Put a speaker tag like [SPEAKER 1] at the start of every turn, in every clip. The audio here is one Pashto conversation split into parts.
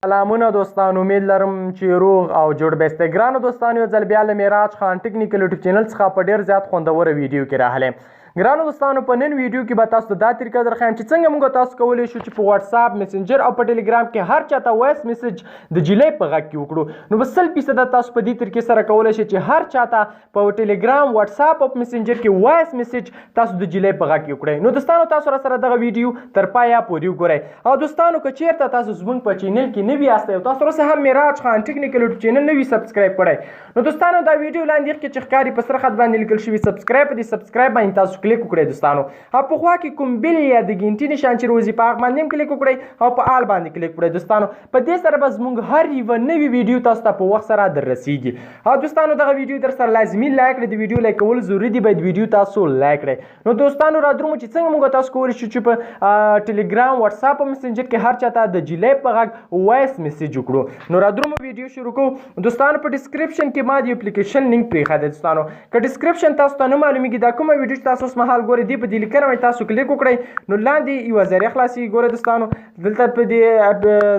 [SPEAKER 1] سلامونه دوستان، امید لرم چې روغ او جوړ به یاستئ. ګرانو دوستانو، یو ځل بیا له معراج خان ټیکنیکل یوټیوب چینل څخه په ډېر زیات خوندوره ویډیو کې راغلی. ګرانو دوستانو، په نن ویډیو کې به تاسو ته دا طریقه درښیم چې څنګه موږ تاسو کولی شو چې په واتساپ، مسنجر او په ټیلیګرام کې هر چاته وایس میسج د جیلۍ په غږ کې وکړو. نو به 100% تاسو په دې طریقې سره کولی شئ چې هر چاته په ټیلیګرام، واتساپ او مسنجر کې وایس میسج تاسو د جیلۍ په غږ کې وکړئ. نو دوستانو، تاسو سره دغه ویډیو تر پایه پورې وګورئ. او دوستانو، که چیرته تاسو زموږ په چینل کې نوي یاستئ او تاسو سره هم معراج خان ټیکنیکل یوټیوب چینل نوي سبسکرایب کړئ، نو دوستانو دا ویډیو لاندې کې چې ښکاري په سره خط باندې لیکل شوي سبسکرایب، په دې سبسکرایب باندې تاسو کلیک وکړئ. دوستانو، او په خوا کې کوم بیل یا د ګینټي نشان چې روزي په هغه باندې هم کلیک وکړئ او په آل باندې کلیک وکړئ. دوستانو، په دې سره به زموږ هر یوه نوې ویډیو تاسو ته په وخت سره در رسیږي. او دوستانو، دغه ویډیو در سره لازمي لایک کړئ. د ویډیو لایک کول ضروري دي، باید ویډیو تاسو لایک کړئ. نو دوستانو، را درومو چې څنګه موږ تاسو کولی شو چې په ټیلیګرام، واتساپ او مسنجر کې هر چاته د جیلۍ په غږ وایس میسج وکړو. نو را درومو ویډیو شروع کوو. دوستانو، په ډسکرپشن کې ما د اپلیکیشن لینک پرېښی دی. دوستانو، که ډسکرپشن تاسو ته نه معلومیږي دا کومه ویډیو چې تاسو اوس مهال ګورئ، دې په دې لیکنه باندې تاسو کلیک وکړئ، نو لاندې یوه ذریعه خلاصیږي. ګورئ دوستانو، دلته په دې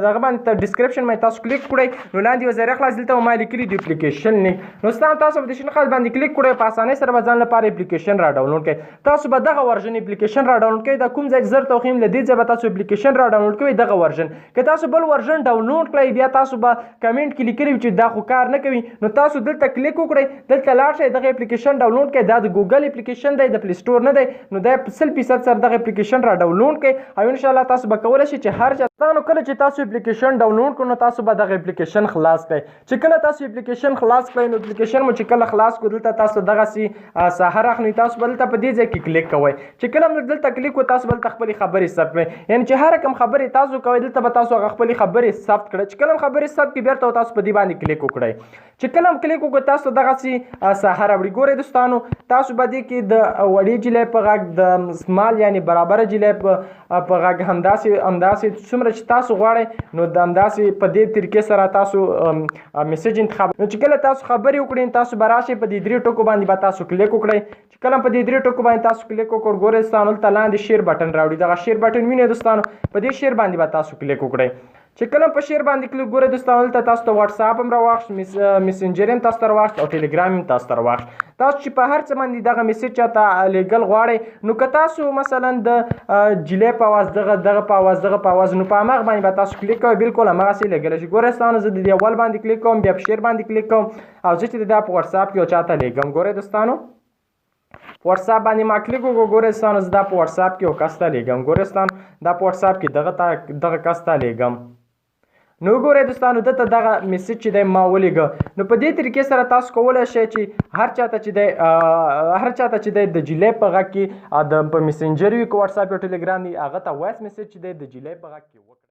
[SPEAKER 1] دغه باندې ډسکرپشن باندې تاسو کلیک وکړئ، نو لاندې یوه ذریعه خلاص دلته ما لیکلي د اپلیکیشن لینک. نو تاسو په دې شین خط باندې کلیک کړئ، په اسانۍ سره به ځان لپاره اپلیکیشن را ډاونلوډ کړئ. تاسو به دغه ورژن اپلیکیشن را ډاونلوډ کړئ. دا کوم ځای زر توخیم له دې ځای به تاسو اپلیکیشن را ډاونلوډ کوئ دغه ورژن. که تاسو بل ورژن ډاونلوډ کړئ، بیا تاسو به کمنټ کې لیکلی چې دا خو کار نه کوي، نو تاسو دلته کلیک وکړئ، دلته لاړ شئ، دغه اپلیکیشن ډاونلوډ کړئ. دا د ګوګل اپلیکیشن دی، د پلی سټور نه دی. نو دا 100% سره دغه اپلیکیشن را ډاونلوډ کړئ او ان شاء الله تاسو به کولی شئ چې هر چا کله چې تاسو اپلیکیشن ډاونلوډ کړئ، نو تاسو به دغه اپلیکیشن خلاص کړئ. چې کله تاسو اپلیکیشن خلاص کړئ، نو اپلیکیشن مو چې کله خلاص کړو، دلته تاسو دغسې ساحه راخلئ، تاسو به دلته په دې ځای کې کلیک کوئ. چې کله موږ دلته کلیک وکړو، تاسو به دلته خپلې خبرې ثبت کړئ. یعنې چې هر کوم خبرې تاسو کوئ، دلته به تاسو هغه خپلې خبرې ثبت کړئ. چې کله خبرې ثبت کړئ، بیرته تاسو په دې باندې کلیک وکړئ. چې کله کلیک وکړئ، تاسو دغسې ساحه راوړئ. ګورئ دوستانو، تاسو به دې کې د وړې جیلۍ په غږ، د سمال یعنې برابره جیلۍ په غږ، همداسې څومره چې تاسو غواړئ، نو د همداسې په دې طریقې سره تاسو میسج انتخاب. نو چې کله تاسو خبرې وکړئ، تاسو به راشئ، په دې 3 ټکو باندې به تاسو کلیک وکړئ. چې کله په دې 3 ټکو باندې تاسو کلیک وکړئ، ګورئ دوستانو، دلته لاندې شیر بټن راوړي. دغه شیر بټن وینئ دوستانو، په دې شیر باندې به تاسو کلیک وکړئ. چې کله په شیر باندې کلیک ګورئ دوستانو، دلته تاسو ته واتساپ هم راواخیست، مسنجر هم تاسو ته راواخیست او ټیلیګرام هم تاسو ته راواخیست. تاسو چې په هر څه باندې دغه میسج چاته لیږل غواړئ، نو که تاسو مثلا د جیلۍ په اواز، دغه په اواز، نو په همغه باندې به تاسو کلیک کوئ، بالکل همغسې لیږلی شي. ګورئ دوستانو، زه د دې اول باندې کلیک کوم، بیا په شیر باندې کلیک کوم او زه چې دا په واتساپ کې یو چاته لیږم. ګورئ دوستانو، په واتساپ باندې ما کلیک وکړو. ګورئ دوستانو، زه دا په واتساپ کې یو کس ته لیږم. ګورئ دوستانو، دا په واتساپ کې دغه کس ته لیږم. نو ګورئ دوستانو، دلته دغه میسج چې دی ما ولیږه. نو په دې طریقې سره تاسو کولی شئ چې هر چاته چې دی د جیلۍ په غږ کې، په مسنجر وي که واتساپ یا ټیلیګرام وي، هغه ته وایس میسج چې دی د جیلۍ په غږ کې وکړئ.